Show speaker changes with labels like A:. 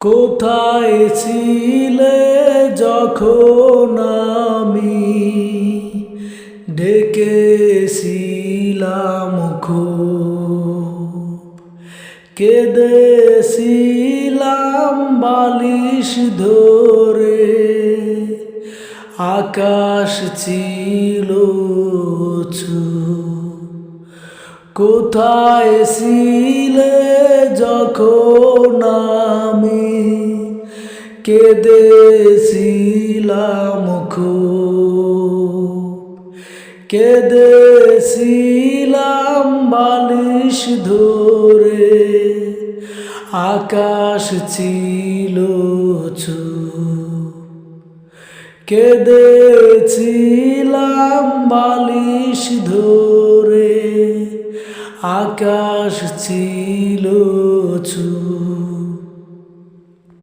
A: কোথায় ছিলে যখন আমি ডেকেছিলাম খুব, কেঁদেছিলাম বালিশ ধরে, আকাশ ছিল চুপ। কোথায় ছিলে যখন আমি কেঁদেছিলাম খুব, কেঁদেছিলাম বালিশ ধরে, আকাশ ছিল চুপ। কেঁদেছিলাম বালিশ ধরে, আকাশ ছিল চুপ।